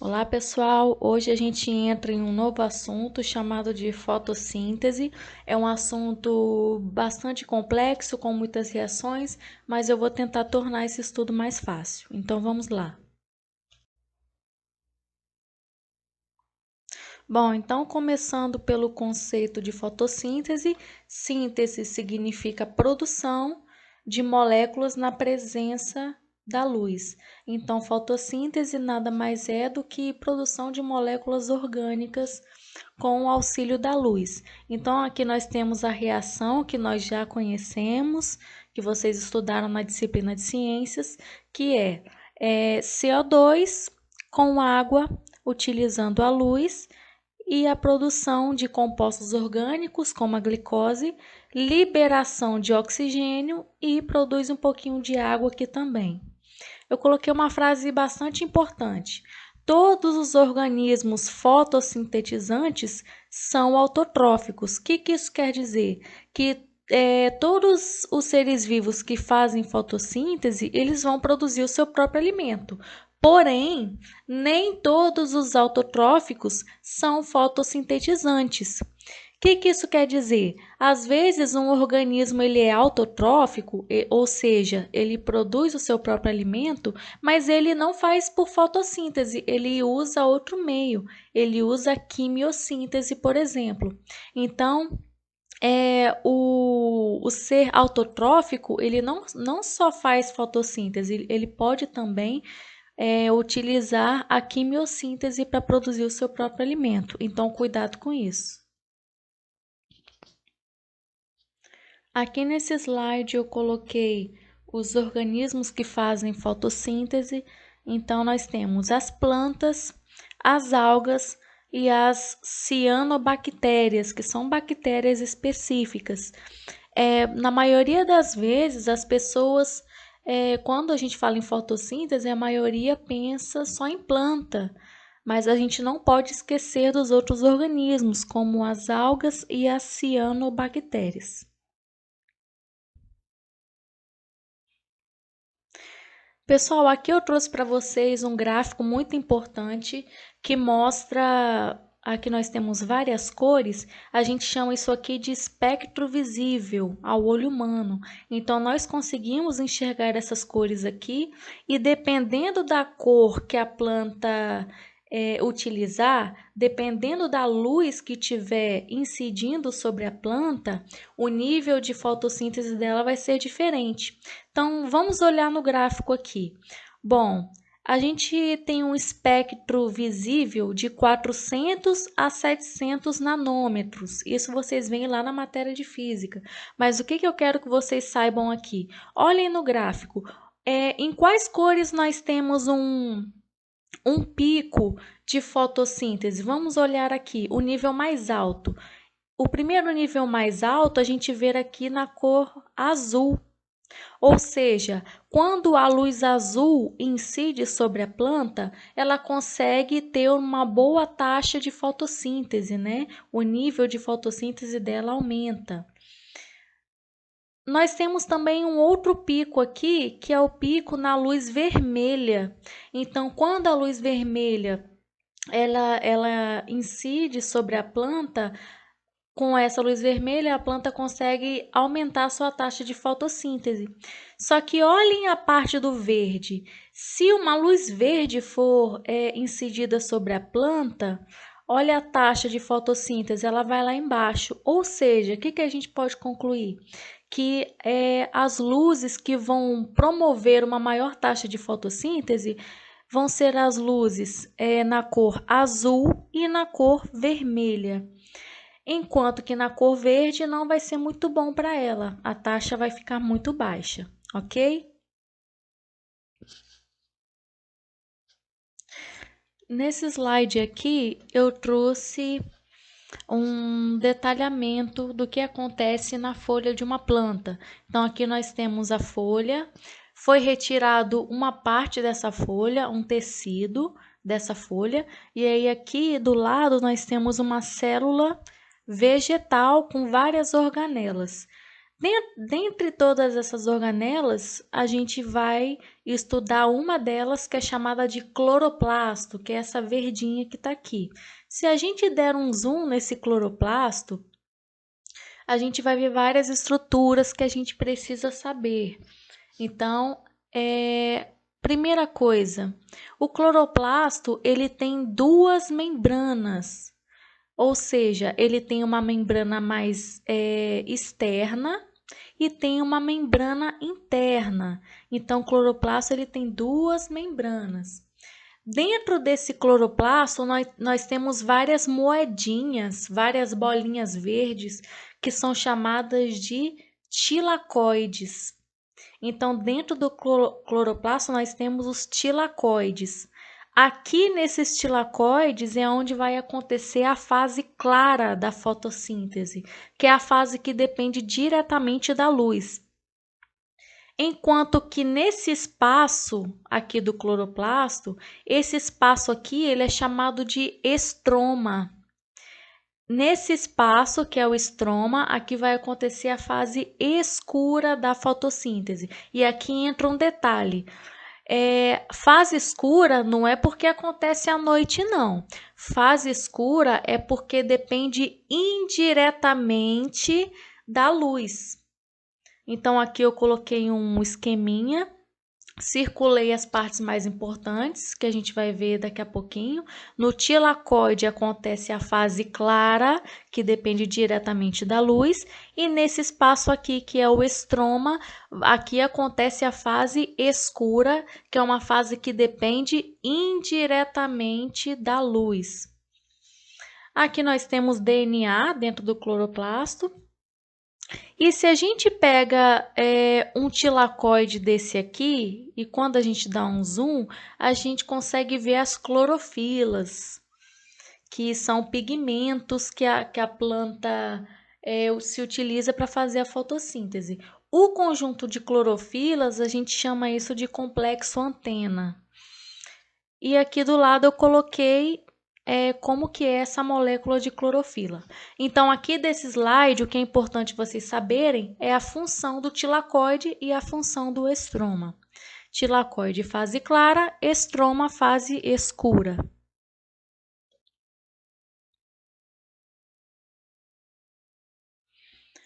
Olá, pessoal! Hoje a gente entra em um novo assunto chamado de fotossíntese. É um assunto bastante complexo, com muitas reações, mas eu vou tentar tornar esse estudo mais fácil. Então vamos lá. Bom, então começando pelo conceito de fotossíntese, síntese significa produção de moléculas na presença da luz. Então, fotossíntese nada mais é do que produção de moléculas orgânicas com o auxílio da luz. Então, aqui nós temos a reação que nós já conhecemos, que vocês estudaram na disciplina de ciências, que é CO2 com água utilizando a luz e a produção de compostos orgânicos, como a glicose, liberação de oxigênio e produz um pouquinho de água aqui também. Eu coloquei uma frase bastante importante. Todos os organismos fotossintetizantes são autotróficos. O que isso quer dizer? Que todos os seres vivos que fazem fotossíntese, eles vão produzir o seu próprio alimento. Porém, nem todos os autotróficos são fotossintetizantes. O que isso quer dizer? Às vezes um organismo ele é autotrófico, ou seja, ele produz o seu próprio alimento, mas ele não faz por fotossíntese, ele usa outro meio, ele usa a quimiossíntese, por exemplo. Então, o ser autotrófico, ele não só faz fotossíntese, ele pode também utilizar a quimiossíntese para produzir o seu próprio alimento. Então, cuidado com isso. Aqui nesse slide eu coloquei os organismos que fazem fotossíntese. Então, nós temos as plantas, as algas e as cianobactérias, que são bactérias específicas. Na maioria das vezes, as pessoas, quando a gente fala em fotossíntese, a maioria pensa só em planta. Mas a gente não pode esquecer dos outros organismos, como as algas e as cianobactérias. Pessoal, aqui eu trouxe para vocês um gráfico muito importante que mostra. Aqui nós temos várias cores, a gente chama isso aqui de espectro visível ao olho humano. Então, nós conseguimos enxergar essas cores aqui e dependendo da cor que a planta utilizar, dependendo da luz que tiver incidindo sobre a planta, o nível de fotossíntese dela vai ser diferente. Então, vamos olhar no gráfico aqui. Bom, a gente tem um espectro visível de 400 a 700 nanômetros. Isso vocês veem lá na matéria de física. Mas o que eu quero que vocês saibam aqui? Olhem no gráfico. Em quais cores nós temos um pico de fotossíntese? Vamos olhar aqui, o nível mais alto. O primeiro nível mais alto a gente vê aqui na cor azul. Ou seja, quando a luz azul incide sobre a planta, ela consegue ter uma boa taxa de fotossíntese, né? O nível de fotossíntese dela aumenta. Nós temos também um outro pico aqui, que é o pico na luz vermelha. Então, quando a luz vermelha ela incide sobre a planta, com essa luz vermelha, a planta consegue aumentar a sua taxa de fotossíntese. Só que olhem a parte do verde. Se uma luz verde for incidida sobre a planta, olha a taxa de fotossíntese, ela vai lá embaixo. Ou seja, o que a gente pode concluir? Que as luzes que vão promover uma maior taxa de fotossíntese vão ser as luzes na cor azul e na cor vermelha. Enquanto que na cor verde não vai ser muito bom para ela, a taxa vai ficar muito baixa, ok? Nesse slide aqui eu trouxe um detalhamento do que acontece na folha de uma planta. Então aqui nós temos a folha, foi retirado uma parte dessa folha, um tecido dessa folha, e aí aqui do lado nós temos uma célula vegetal com várias organelas. Dentre todas essas organelas, a gente vai estudar uma delas que é chamada de cloroplasto, que é essa verdinha que está aqui. Se a gente der um zoom nesse cloroplasto, a gente vai ver várias estruturas que a gente precisa saber. Então, primeira coisa, o cloroplasto ele tem duas membranas, ou seja, ele tem uma membrana mais externa e tem uma membrana interna. Então, o cloroplasto ele tem duas membranas. Dentro desse cloroplasto, nós temos várias moedinhas, várias bolinhas verdes, que são chamadas de tilacoides. Então, dentro do cloroplasto, nós temos os tilacoides. Aqui nesses tilacoides é onde vai acontecer a fase clara da fotossíntese, que é a fase que depende diretamente da luz. Enquanto que nesse espaço aqui do cloroplasto, esse espaço aqui ele é chamado de estroma. Nesse espaço, que é o estroma, aqui vai acontecer a fase escura da fotossíntese. E aqui entra um detalhe. Fase escura não é porque acontece à noite, não. Fase escura é porque depende indiretamente da luz. Então, aqui eu coloquei um esqueminha, circulei as partes mais importantes, que a gente vai ver daqui a pouquinho. No tilacoide acontece a fase clara, que depende diretamente da luz, e nesse espaço aqui, que é o estroma, aqui acontece a fase escura, que é uma fase que depende indiretamente da luz. Aqui nós temos DNA dentro do cloroplasto. E se a gente pega um tilacoide desse aqui, e quando a gente dá um zoom, a gente consegue ver as clorofilas, que são pigmentos que a planta se utiliza para fazer a fotossíntese. O conjunto de clorofilas, a gente chama isso de complexo antena. E aqui do lado eu coloquei como que é essa molécula de clorofila. Então, aqui desse slide, o que é importante vocês saberem é a função do tilacoide e a função do estroma. Tilacoide, fase clara, estroma, fase escura.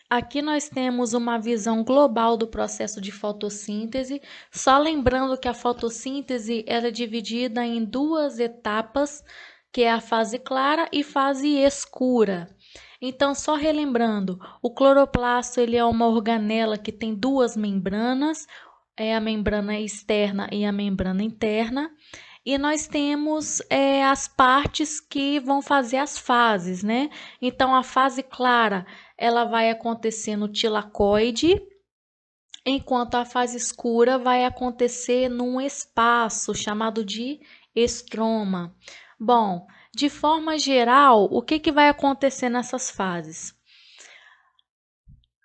Aqui nós temos uma visão global do processo de fotossíntese, só lembrando que a fotossíntese ela é dividida em duas etapas, que é a fase clara e fase escura. Então, só relembrando, o cloroplasto ele é uma organela que tem duas membranas, a membrana externa e a membrana interna. E nós temos as partes que vão fazer as fases, né? Então, a fase clara, ela vai acontecer no tilacoide, enquanto a fase escura vai acontecer num espaço chamado de estroma. Bom, de forma geral, o que vai acontecer nessas fases?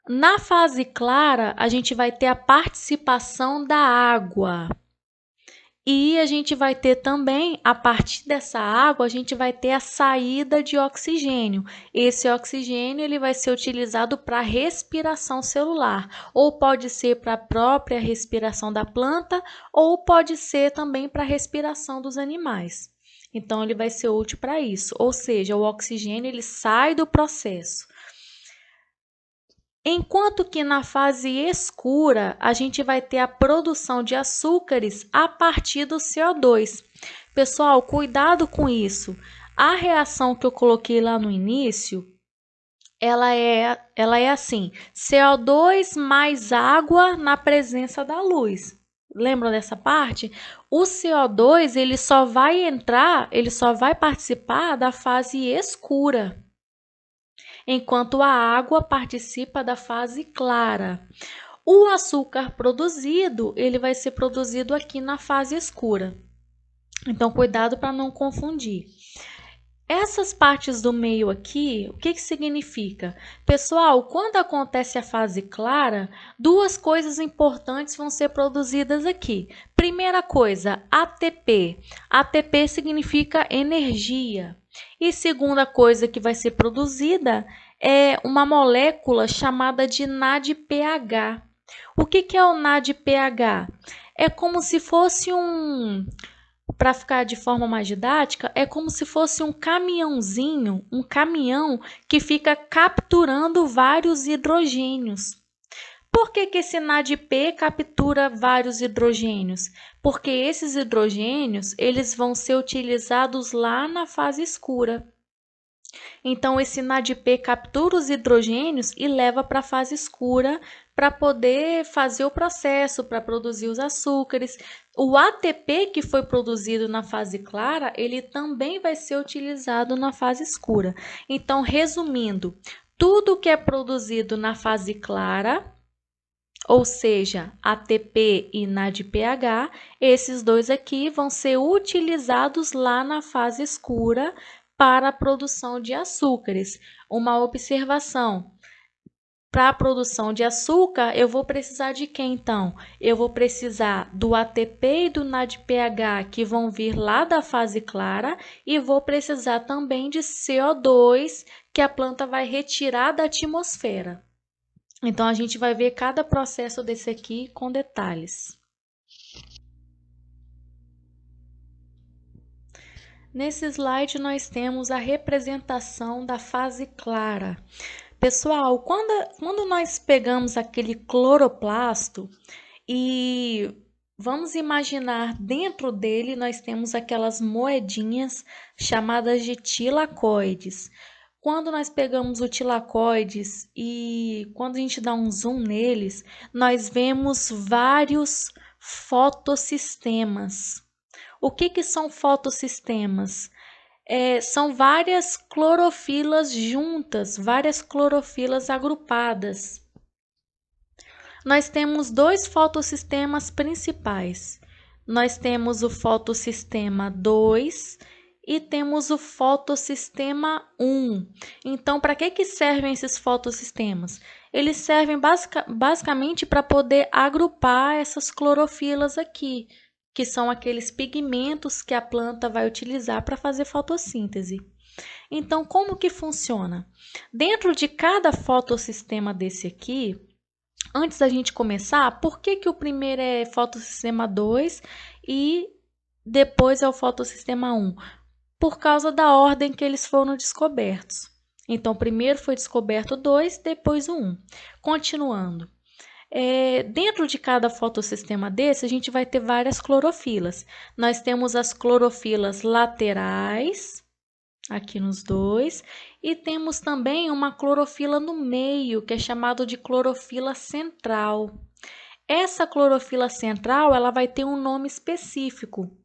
Na fase clara, a gente vai ter a participação da água. E a gente vai ter também, a partir dessa água, a gente vai ter a saída de oxigênio. Esse oxigênio ele vai ser utilizado para respiração celular, ou pode ser para a própria respiração da planta, ou pode ser também para a respiração dos animais. Então, ele vai ser útil para isso, ou seja, o oxigênio ele sai do processo. Enquanto que na fase escura, a gente vai ter a produção de açúcares a partir do CO2. Pessoal, cuidado com isso. A reação que eu coloquei lá no início, ela é assim, CO2 mais água na presença da luz. Lembram dessa parte? O CO2, ele só vai participar da fase escura, enquanto a água participa da fase clara. O açúcar produzido, ele vai ser produzido aqui na fase escura. Então, cuidado para não confundir. Essas partes do meio aqui, o que significa? Pessoal, quando acontece a fase clara, duas coisas importantes vão ser produzidas aqui. Primeira coisa, ATP. ATP significa energia. E segunda coisa que vai ser produzida é uma molécula chamada de NADPH. O que é o NADPH? É como se fosse para ficar de forma mais didática, é como se fosse um caminhãozinho, um caminhão que fica capturando vários hidrogênios. Por que que esse NADP captura vários hidrogênios? Porque esses hidrogênios, eles vão ser utilizados lá na fase escura. Então, esse NADP captura os hidrogênios e leva para a fase escura para poder fazer o processo, para produzir os açúcares. O ATP que foi produzido na fase clara, ele também vai ser utilizado na fase escura. Então, resumindo, tudo que é produzido na fase clara, ou seja, ATP e NADPH, esses dois aqui vão ser utilizados lá na fase escura para a produção de açúcares. Uma observação: para a produção de açúcar, eu vou precisar de quem então? Eu vou precisar do ATP e do NADPH, que vão vir lá da fase clara, e vou precisar também de CO2, que a planta vai retirar da atmosfera. Então, a gente vai ver cada processo desse aqui com detalhes. Nesse slide, nós temos a representação da fase clara. Pessoal, quando nós pegamos aquele cloroplasto e vamos imaginar dentro dele, nós temos aquelas moedinhas chamadas de tilacoides. Quando nós pegamos o tilacoides e quando a gente dá um zoom neles, nós vemos vários fotossistemas. O que são fotossistemas? São várias clorofilas juntas, várias clorofilas agrupadas. Nós temos dois fotossistemas principais. Nós temos o fotossistema 2 e temos o fotossistema 1. Então, para que servem esses fotossistemas? Eles servem basicamente para poder agrupar essas clorofilas aqui, que são aqueles pigmentos que a planta vai utilizar para fazer fotossíntese. Então, como que funciona? Dentro de cada fotossistema desse aqui, antes da gente começar, por que o primeiro é fotossistema 2 e depois é o fotossistema 1? Por causa da ordem que eles foram descobertos. Então, primeiro foi descoberto o 2, depois o 1. Continuando. Dentro de cada fotossistema desse, a gente vai ter várias clorofilas. Nós temos as clorofilas laterais, aqui nos dois, e temos também uma clorofila no meio, que é chamado de clorofila central. Essa clorofila central, ela vai ter um nome específico.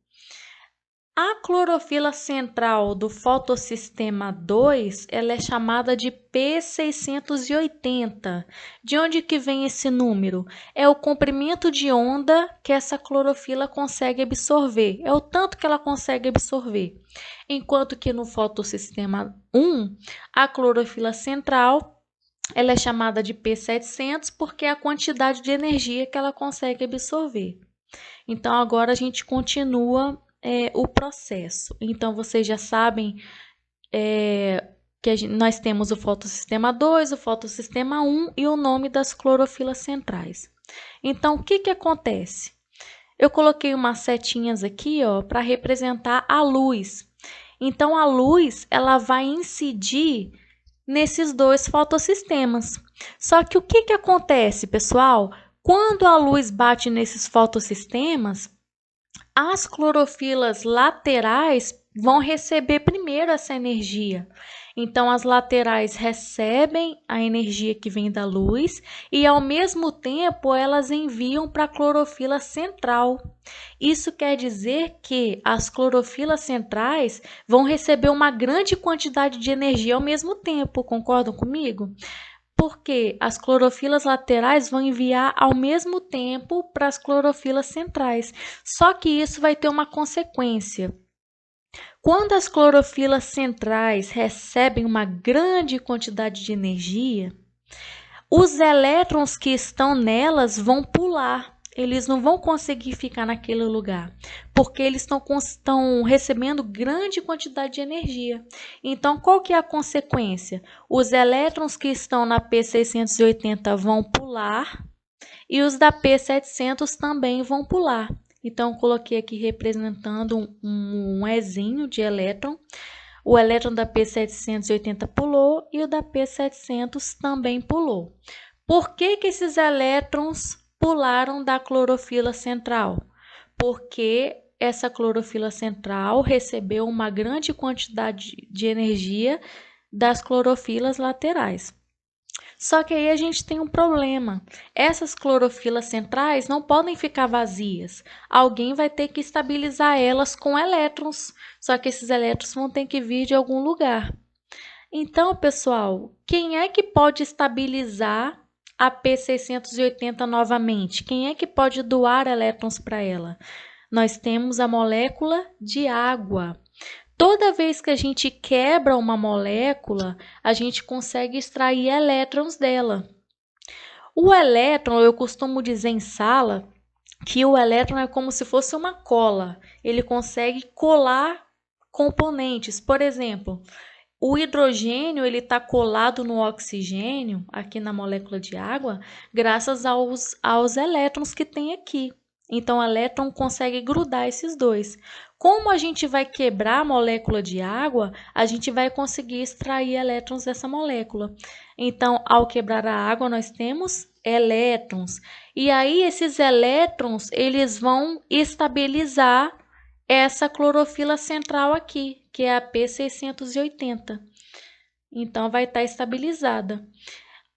A clorofila central do fotossistema 2, ela é chamada de P680. De onde que vem esse número? É o comprimento de onda que essa clorofila consegue absorver. É o tanto que ela consegue absorver. Enquanto que no fotossistema 1, a clorofila central, ela é chamada de P700 porque é a quantidade de energia que ela consegue absorver. Então, agora a gente continua o processo. Então, vocês já sabem que nós temos o fotossistema 2, o fotossistema 1 e o nome das clorofilas centrais. Então, o que acontece? Eu coloquei umas setinhas aqui para representar a luz. Então, a luz ela vai incidir nesses dois fotossistemas. Só que o que acontece, pessoal? Quando a luz bate nesses fotossistemas, as clorofilas laterais vão receber primeiro essa energia. Então, as laterais recebem a energia que vem da luz e, ao mesmo tempo, elas enviam para a clorofila central. Isso quer dizer que as clorofilas centrais vão receber uma grande quantidade de energia ao mesmo tempo. Concordam comigo? Porque as clorofilas laterais vão enviar ao mesmo tempo para as clorofilas centrais. Só que isso vai ter uma consequência. Quando as clorofilas centrais recebem uma grande quantidade de energia, os elétrons que estão nelas vão pular. Eles não vão conseguir ficar naquele lugar, porque eles estão recebendo grande quantidade de energia. Então, qual que é a consequência? Os elétrons que estão na P680 vão pular E os da P700 também vão pular. Então, eu coloquei aqui representando um Ezinho de elétron. O elétron da P780 pulou e o da P700 também pulou. Por que esses elétrons pularam da clorofila central? Porque essa clorofila central recebeu uma grande quantidade de energia das clorofilas laterais. Só que aí a gente tem um problema. Essas clorofilas centrais não podem ficar vazias. Alguém vai ter que estabilizar elas com elétrons. Só que esses elétrons vão ter que vir de algum lugar. Então, pessoal, quem é que pode estabilizar a P680 novamente? Quem é que pode doar elétrons para ela? Nós temos a molécula de água. Toda vez que a gente quebra uma molécula, a gente consegue extrair elétrons dela. O elétron, eu costumo dizer em sala que o elétron é como se fosse uma cola. Ele consegue colar componentes. Por exemplo, o hidrogênio ele está colado no oxigênio, aqui na molécula de água, graças aos elétrons que tem aqui. Então, o elétron consegue grudar esses dois. Como a gente vai quebrar a molécula de água, a gente vai conseguir extrair elétrons dessa molécula. Então, ao quebrar a água, nós temos elétrons. E aí, esses elétrons, eles vão estabilizar essa clorofila central aqui, que é a P680. Então, vai estar estabilizada.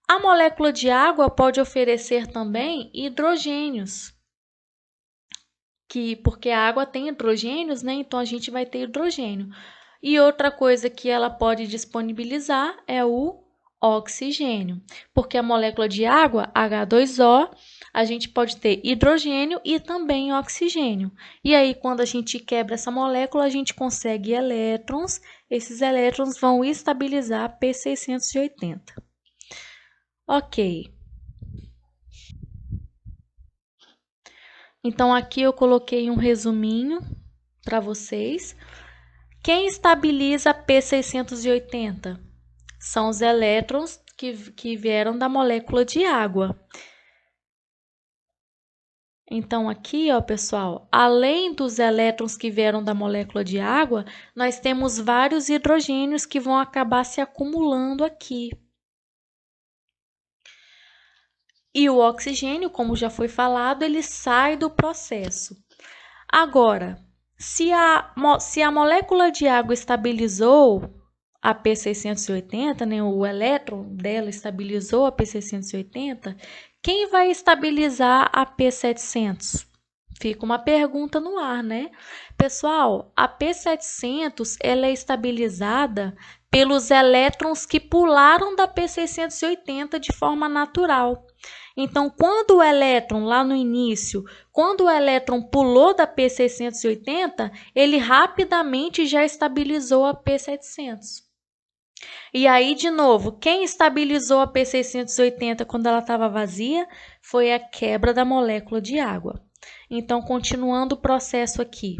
A molécula de água pode oferecer também hidrogênios, porque a água tem hidrogênios, né? Então, a gente vai ter hidrogênio. E outra coisa que ela pode disponibilizar é o oxigênio, porque a molécula de água, H2O, a gente pode ter hidrogênio e também oxigênio. E aí, quando a gente quebra essa molécula, a gente consegue elétrons. Esses elétrons vão estabilizar P680. Ok. Então, aqui eu coloquei um resuminho para vocês. Quem estabiliza P680? São os elétrons que vieram da molécula de água. Então, aqui, ó, pessoal, além dos elétrons que vieram da molécula de água, nós temos vários hidrogênios que vão acabar se acumulando aqui. E o oxigênio, como já foi falado, ele sai do processo. Agora, se a molécula de água estabilizou a P680, né, o elétron dela estabilizou a P680, quem vai estabilizar a P700? Fica uma pergunta no ar, né? Pessoal, a P700 ela é estabilizada pelos elétrons que pularam da P680 de forma natural. Então, quando o elétron, lá no início, quando o elétron pulou da P680, ele rapidamente já estabilizou a P700. E aí, de novo, quem estabilizou a P680 quando ela estava vazia foi a quebra da molécula de água. Então, continuando o processo aqui.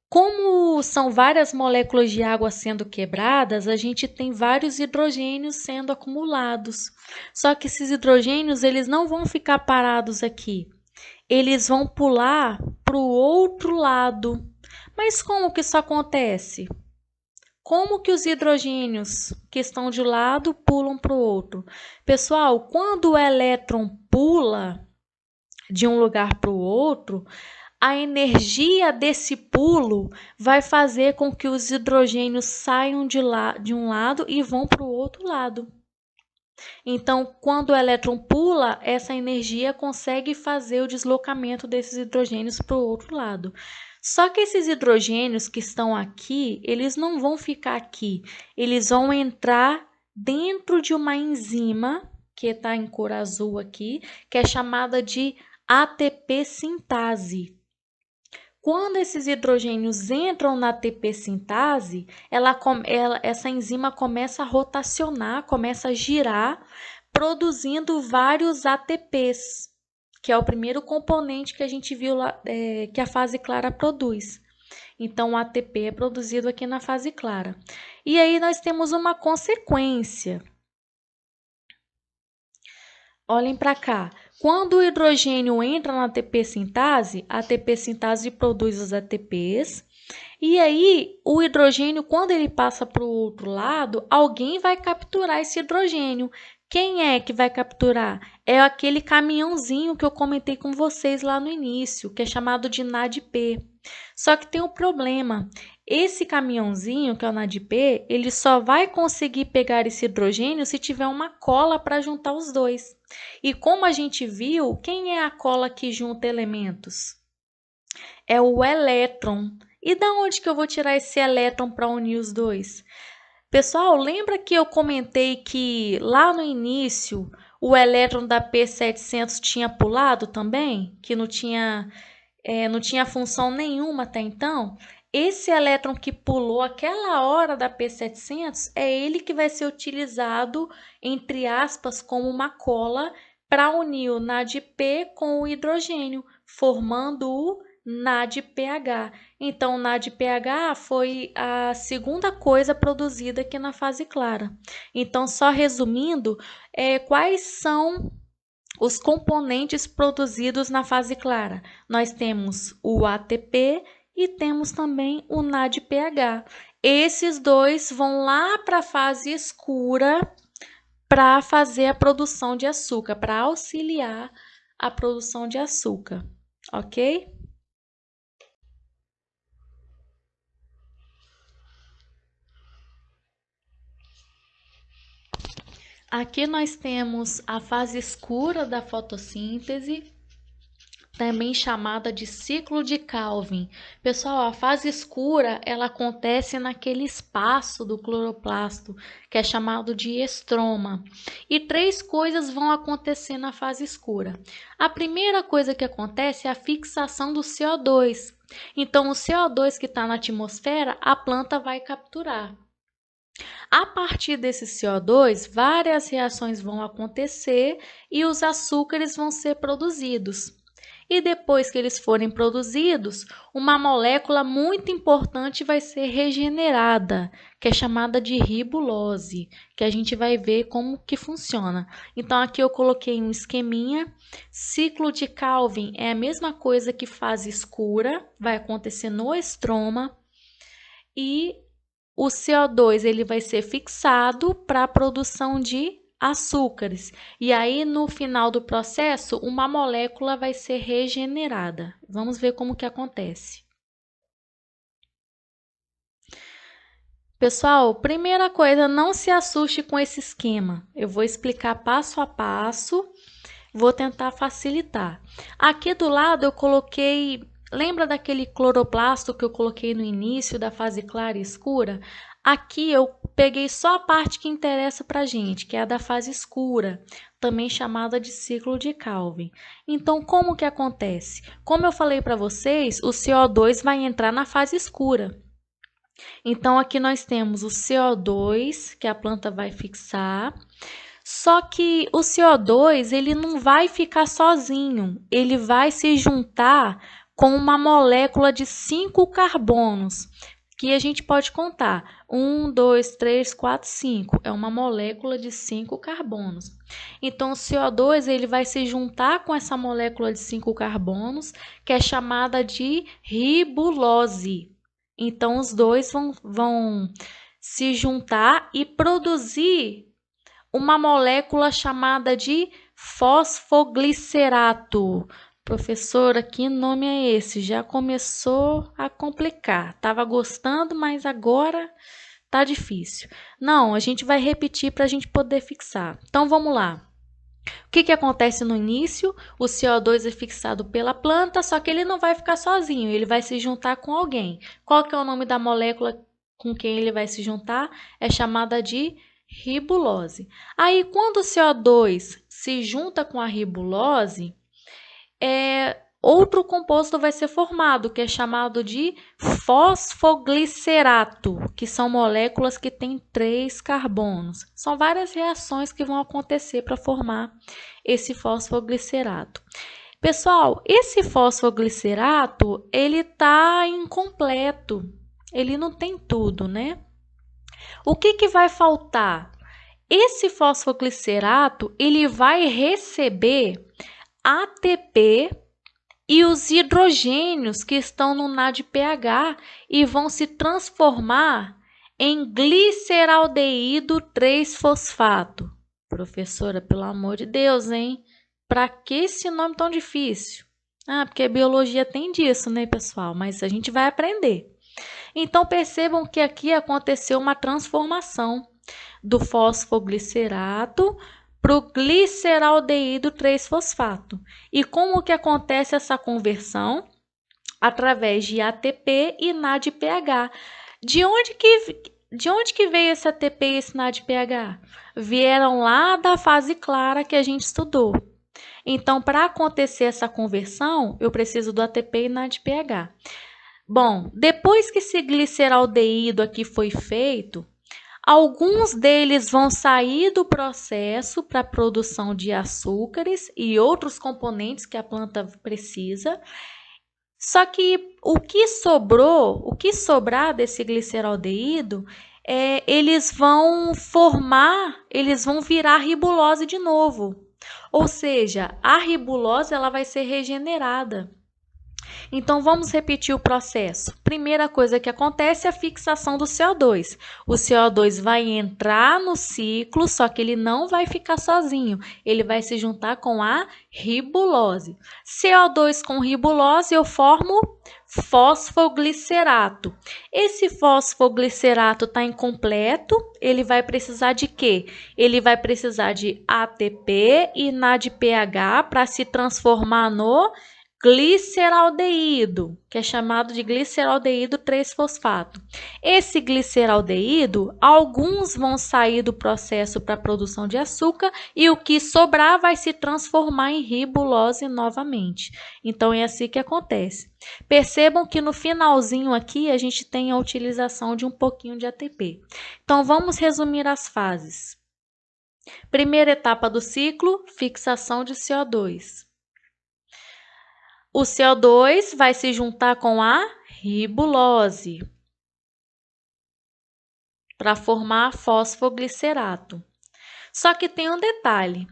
Como são várias moléculas de água sendo quebradas, a gente tem vários hidrogênios sendo acumulados. Só que esses hidrogênios eles não vão ficar parados aqui. Eles vão pular para o outro lado. Mas como que isso acontece? Como que os hidrogênios que estão de um lado pulam para o outro? Pessoal, quando o elétron pula de um lugar para o outro, a energia desse pulo vai fazer com que os hidrogênios saiam de um lado e vão para o outro lado. Então, quando o elétron pula, essa energia consegue fazer o deslocamento desses hidrogênios para o outro lado. Só que esses hidrogênios que estão aqui, eles não vão ficar aqui. Eles vão entrar dentro de uma enzima, que está em cor azul aqui, que é chamada de ATP sintase. Quando esses hidrogênios entram na ATP sintase, essa enzima começa a rotacionar, começa a girar, produzindo vários ATPs, que é o primeiro componente que a gente viu lá, que a fase clara produz. Então, o ATP é produzido aqui na fase clara. E aí nós temos uma consequência. Olhem para cá. Quando o hidrogênio entra na ATP sintase, a ATP sintase produz os ATPs. E aí, o hidrogênio, quando ele passa para o outro lado, alguém vai capturar esse hidrogênio. Quem é que vai capturar? É aquele caminhãozinho que eu comentei com vocês lá no início, que é chamado de NADP. Só que tem um problema. Esse caminhãozinho, que é o NADP, ele só vai conseguir pegar esse hidrogênio se tiver uma cola para juntar os dois. E como a gente viu, quem é a cola que junta elementos? É o elétron. E da onde que eu vou tirar esse elétron para unir os dois? Pessoal, lembra que eu comentei que lá no início o elétron da P700 tinha pulado também? Que não tinha função nenhuma até então? Esse elétron que pulou aquela hora da P700 é ele que vai ser utilizado, entre aspas, como uma cola para unir o NADP com o hidrogênio, formando o NADPH. Então, o NADPH foi a segunda coisa produzida aqui na fase clara. Então, só resumindo, quais são os componentes produzidos na fase clara? Nós temos o ATP e temos também o NADPH. Esses dois vão lá para a fase escura para fazer a produção de açúcar, para auxiliar a produção de açúcar, ok? Aqui nós temos a fase escura da fotossíntese, também chamada de ciclo de Calvin. Pessoal, a fase escura, ela acontece naquele espaço do cloroplasto, que é chamado de estroma. E três coisas vão acontecer na fase escura. A primeira coisa que acontece é a fixação do CO2. Então, o CO2 que está na atmosfera, a planta vai capturar. A partir desse CO2, várias reações vão acontecer e os açúcares vão ser produzidos. E depois que eles forem produzidos, uma molécula muito importante vai ser regenerada, que é chamada de ribulose, que a gente vai ver como que funciona. Então aqui eu coloquei um esqueminha. Ciclo de Calvin é a mesma coisa que fase escura, vai acontecer no estroma e o CO2 ele vai ser fixado para a produção de açúcares. E aí, no final do processo, uma molécula vai ser regenerada. Vamos ver como que acontece. Pessoal, primeira coisa, não se assuste com esse esquema. Eu vou explicar passo a passo, vou tentar facilitar. Aqui do lado eu coloquei. Lembra daquele cloroplasto que eu coloquei no início da fase clara e escura? Aqui eu peguei só a parte que interessa para a gente, que é a da fase escura, também chamada de ciclo de Calvin. Então, como que acontece? Como eu falei para vocês, o CO2 vai entrar na fase escura. Então, aqui nós temos o CO2, que a planta vai fixar. Só que o CO2 ele não vai ficar sozinho, ele vai se juntar com uma molécula de 5 carbonos, que a gente pode contar. 1, 2, 3, 4, 5. É uma molécula de 5 carbonos. Então, o CO2 ele vai se juntar com essa molécula de 5 carbonos, que é chamada de ribulose. Então, os dois vão se juntar e produzir uma molécula chamada de fosfoglicerato. Professora, que nome é esse? Já começou a complicar. Tava gostando, mas agora tá difícil. Não, a gente vai repetir para a gente poder fixar. Então, vamos lá. O que acontece no início? O CO2 é fixado pela planta, só que ele não vai ficar sozinho, ele vai se juntar com alguém. Qual que é o nome da molécula com quem ele vai se juntar? É chamada de ribulose. Aí, quando o CO2 se junta com a ribulose, outro composto vai ser formado, que é chamado de fosfoglicerato, que são moléculas que têm 3 carbonos. São várias reações que vão acontecer para formar esse fosfoglicerato. Pessoal, esse fosfoglicerato, ele está incompleto, ele não tem tudo, né? O que vai faltar? Esse fosfoglicerato, ele vai receber ATP e os hidrogênios que estão no NADPH e vão se transformar em gliceraldeído 3-fosfato. Professora, pelo amor de Deus, hein? Para que esse nome tão difícil? Porque a biologia tem disso, né, pessoal? Mas a gente vai aprender. Então, percebam que aqui aconteceu uma transformação do fosfoglicerato para o gliceraldeído 3-fosfato. E como que acontece essa conversão? Através de ATP e NADPH. De onde que veio esse ATP e esse NADPH? Vieram lá da fase clara que a gente estudou. Então, para acontecer essa conversão, eu preciso do ATP e NADPH. Bom, depois que esse gliceraldeído aqui foi feito, alguns deles vão sair do processo para a produção de açúcares e outros componentes que a planta precisa. Só que o que sobrar desse gliceraldeído, eles vão virar ribulose de novo. Ou seja, a ribulose ela vai ser regenerada. Então, vamos repetir o processo. Primeira coisa que acontece é a fixação do CO2. O CO2 vai entrar no ciclo, só que ele não vai ficar sozinho. Ele vai se juntar com a ribulose. CO2 com ribulose, eu formo fosfoglicerato. Esse fosfoglicerato está incompleto, ele vai precisar de quê? Ele vai precisar de ATP e NADPH para se transformar no gliceraldeído, que é chamado de gliceraldeído 3-fosfato. Esse gliceraldeído, alguns vão sair do processo para a produção de açúcar e o que sobrar vai se transformar em ribulose novamente. Então, é assim que acontece. Percebam que no finalzinho aqui a gente tem a utilização de um pouquinho de ATP. Então, vamos resumir as fases. Primeira etapa do ciclo, fixação de CO2. O CO2 vai se juntar com a ribulose para formar fosfoglicerato. Só que tem um detalhe.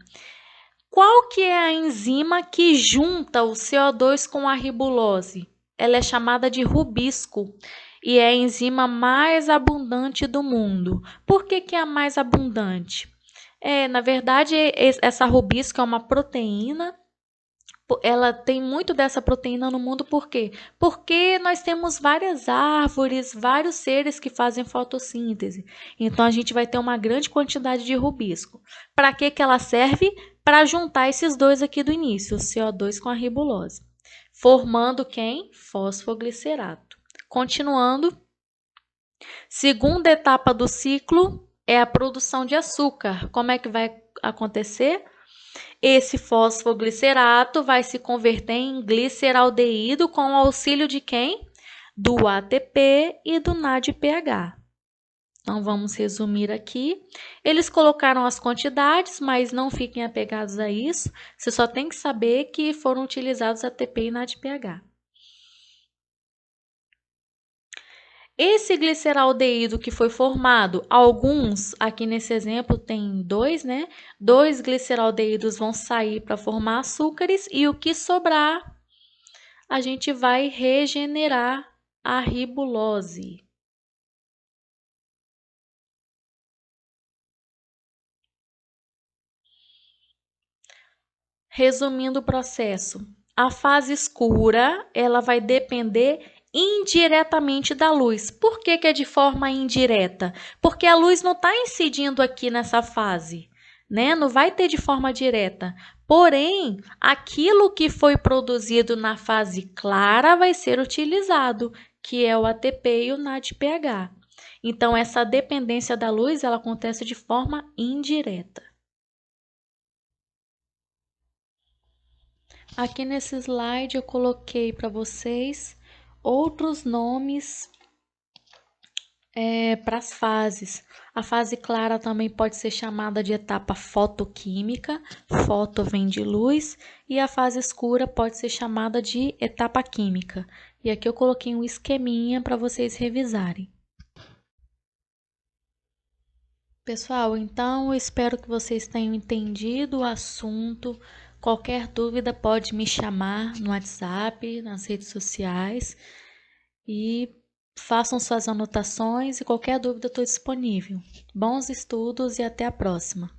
Qual que é a enzima que junta o CO2 com a ribulose? Ela é chamada de rubisco e é a enzima mais abundante do mundo. Por que é a mais abundante? Na verdade, essa rubisco é uma proteína. Ela tem muito dessa proteína no mundo, por quê? Porque nós temos várias árvores, vários seres que fazem fotossíntese. Então, a gente vai ter uma grande quantidade de rubisco. Para que ela serve? Para juntar esses dois aqui do início, o CO2 com a ribulose. Formando quem? Fosfoglicerato. Continuando. Segunda etapa do ciclo é a produção de açúcar. Como é que vai acontecer? Esse fosfoglicerato vai se converter em gliceraldeído com o auxílio de quem? Do ATP e do NADPH. Então, vamos resumir aqui. Eles colocaram as quantidades, mas não fiquem apegados a isso. Você só tem que saber que foram utilizados ATP e NADPH. Esse gliceraldeído que foi formado, alguns, aqui nesse exemplo tem 2, né? 2 gliceraldeídos vão sair para formar açúcares e o que sobrar, a gente vai regenerar a ribulose. Resumindo o processo, a fase escura, ela vai depender indiretamente da luz. Por que é de forma indireta? Porque a luz não está incidindo aqui nessa fase, né? Não vai ter de forma direta. Porém, aquilo que foi produzido na fase clara vai ser utilizado, que é o ATP e o NADPH. Então, essa dependência da luz, ela acontece de forma indireta. Aqui nesse slide eu coloquei para vocês outros nomes para as fases. A fase clara também pode ser chamada de etapa fotoquímica, foto vem de luz, e a fase escura pode ser chamada de etapa química. E aqui eu coloquei um esqueminha para vocês revisarem. Pessoal, então eu espero que vocês tenham entendido o assunto. Qualquer dúvida pode me chamar no WhatsApp, nas redes sociais e façam suas anotações e qualquer dúvida eu estou disponível. Bons estudos e até a próxima!